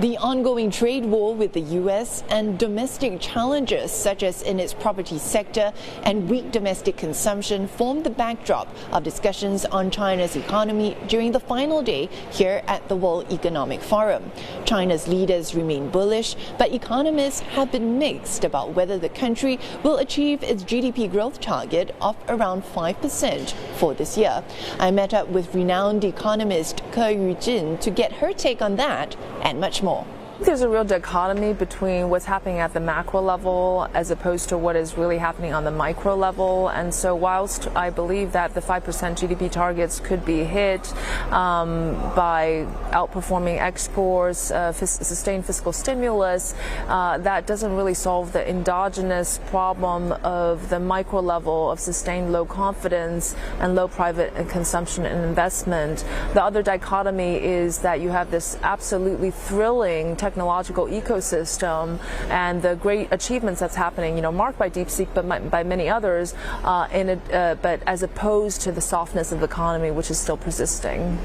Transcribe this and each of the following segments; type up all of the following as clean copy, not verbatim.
The ongoing trade war with the U.S. and domestic challenges such as in its property sector and weak domestic consumption formed the backdrop of discussions on China's economy during the final day here at the World Economic Forum. China's leaders remain bullish, but economists have been mixed about whether the country will achieve its GDP growth target of around 5% for this year. I met up with renowned economist Keyu Jin to get her take on that and much more. There's a real dichotomy between what's happening at the macro level as opposed to what is really happening on the micro level. And so whilst I believe that the 5% GDP targets could be hit by outperforming exports, sustained fiscal stimulus, that doesn't really solve the endogenous problem of the micro level of sustained low confidence and low private consumption and investment. The other dichotomy is that you have this absolutely thrilling technological ecosystem and the great achievements that's happening, marked by DeepSeek, but by many others, but as opposed to the softness of the economy, which is still persisting.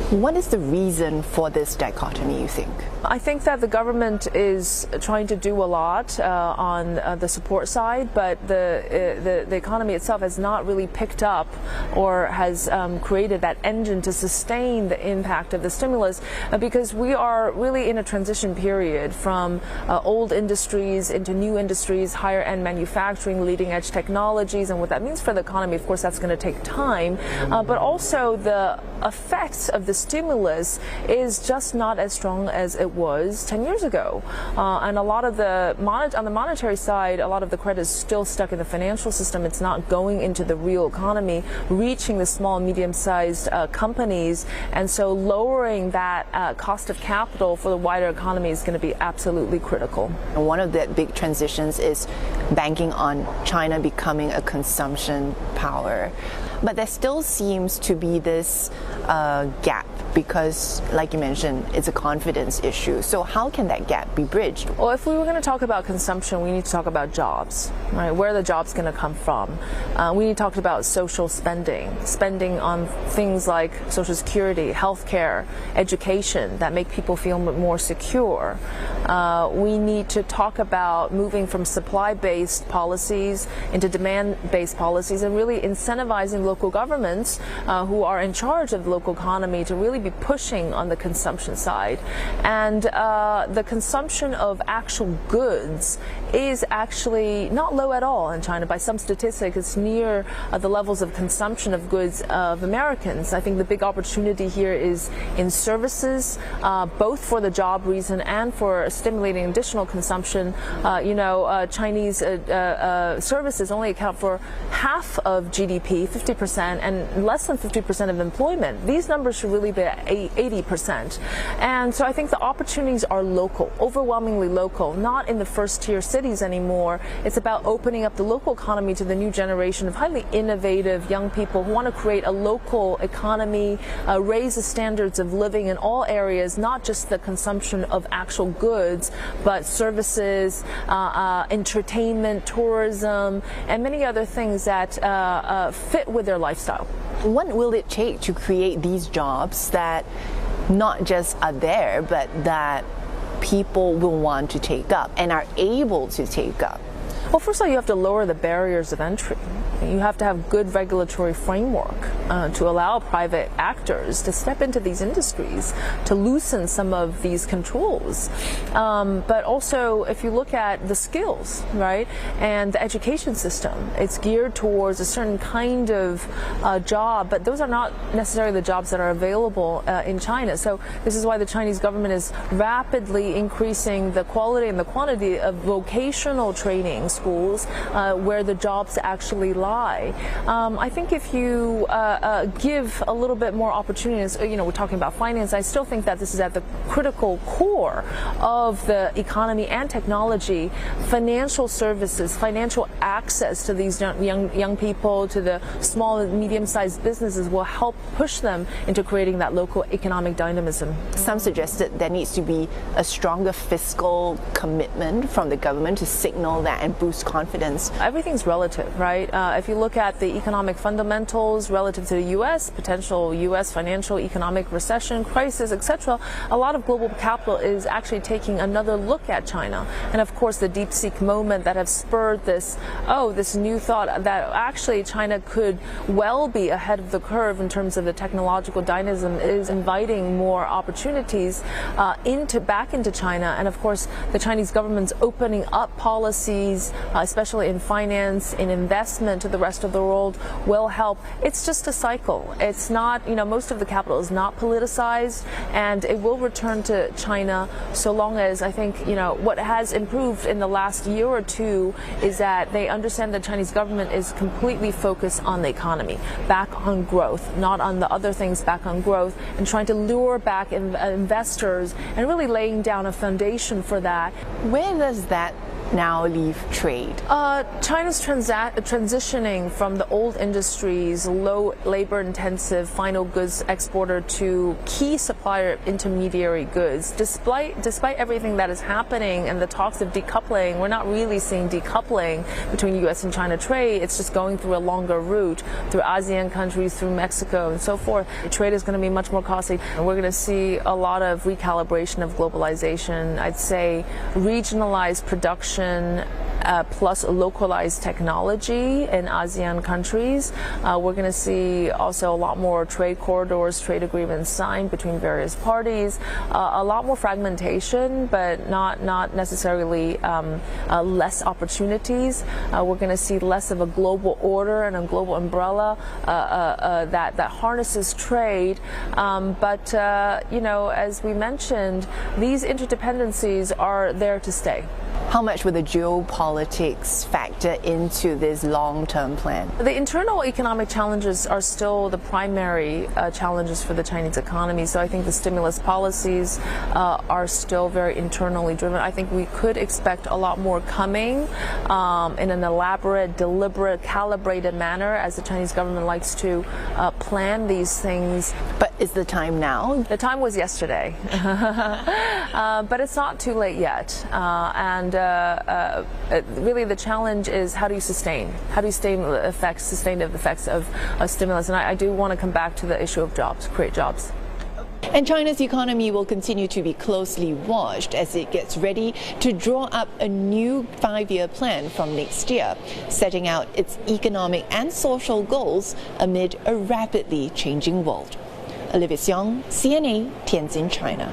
What is the reason for this dichotomy, you think? I think that the government is trying to do a lot on the support side, but the economy itself has not really picked up or has created that engine to sustain the impact of the stimulus because we are really in a transition period from old industries into new industries, higher end manufacturing, leading edge technologies, and what that means for the economy, of course, that's going to take time, but also the effects of the stimulus is just not as strong as it was 10 years ago. And a lot of on the monetary side, a lot of the credit is still stuck in the financial system. It's not going into the real economy, reaching the small and medium-sized companies. And so lowering that cost of capital for the wider economy is going to be absolutely critical. One of the big transitions is banking on China becoming a consumption power. But there still seems to be this gap because, like you mentioned, it's a confidence issue. So how can that gap be bridged? Well, if we were going to talk about consumption, we need to talk about jobs, right? Where are the jobs going to come from? We need to talk about social spending on things like Social Security, healthcare, education that make people feel more secure. We need to talk about moving from supply-based policies into demand-based policies and really incentivizing local governments who are in charge of the local economy to really be pushing on the consumption side. And the consumption of actual goods is actually not low at all in China. By some statistics, it's near the levels of consumption of goods of Americans. I think the big opportunity here is in services, both for the job reason and for stimulating additional consumption. Chinese services only account for half of GDP, 50%, and less than 50% of employment. These numbers should really be at 80%. And so I think the opportunities are local, overwhelmingly local, not in the first-tier cities anymore. It's about opening up the local economy to the new generation of highly innovative young people who want to create a local economy, raise the standards of living in all areas, not just the consumption of actual goods, but services, entertainment, tourism, and many other things that fit with their lifestyle. What will it take to create these jobs that not just are there, but that people will want to take up and are able to take up? Well, first of all, you have to lower the barriers of entry. You have to have good regulatory framework to allow private actors to step into these industries, to loosen some of these controls. But also, if you look at the skills, right, and the education system, it's geared towards a certain kind of job, but those are not necessarily the jobs that are available in China. So this is why the Chinese government is rapidly increasing the quality and the quantity of vocational training schools where the jobs actually lie. I think if you give a little bit more opportunities, we're talking about finance, I still think that this is at the critical core of the economy and technology. Financial services, financial access to these young people, to the small and medium-sized businesses will help push them into creating that local economic dynamism. Some suggested there needs to be a stronger fiscal commitment from the government to signal that and boost confidence? Everything's relative, right? If you look at the economic fundamentals relative to the U.S., potential U.S. financial economic recession, crisis, etc., a lot of global capital is actually taking another look at China. And of course, the DeepSeek moment that have spurred this new thought that actually China could well be ahead of the curve in terms of the technological dynamism is inviting more opportunities back into China. And of course, the Chinese government's opening up policies, especially in finance, in investment to the rest of the world, will help. It's just a cycle. It's not, most of the capital is not politicized, and it will return to China so long as I think, what has improved in the last year or two is that they understand the Chinese government is completely focused on the economy, back on growth, not on the other things, back on growth, and trying to lure back investors and really laying down a foundation for that. Where does that now leave trade? China's transitioning from the old industries, low labor-intensive final goods exporter to key supplier of intermediary goods. Despite everything that is happening and the talks of decoupling, we're not really seeing decoupling between U.S. and China trade. It's just going through a longer route through ASEAN countries, through Mexico, and so forth. Trade is going to be much more costly, and we're going to see a lot of recalibration of globalization. I'd say regionalized production plus localized technology in ASEAN countries. We're going to see also a lot more trade corridors, trade agreements signed between various parties, a lot more fragmentation, but not necessarily less opportunities. We're going to see less of a global order and a global umbrella that harnesses trade. But as we mentioned, these interdependencies are there to stay. How much will the geopolitics factor into this long-term plan? The internal economic challenges are still the primary challenges for the Chinese economy. So I think the stimulus policies are still very internally driven. I think we could expect a lot more coming in an elaborate, deliberate, calibrated manner, as the Chinese government likes to plan these things. But is the time now? The time was yesterday. But it's not too late yet. Really the challenge is how do you sustain? How do you sustain the effects of stimulus? And I do want to come back to the issue of jobs, create jobs. And China's economy will continue to be closely watched as it gets ready to draw up a new 5-year plan from next year, setting out its economic and social goals amid a rapidly changing world. Olivia Siong, CNA, Tianjin, China.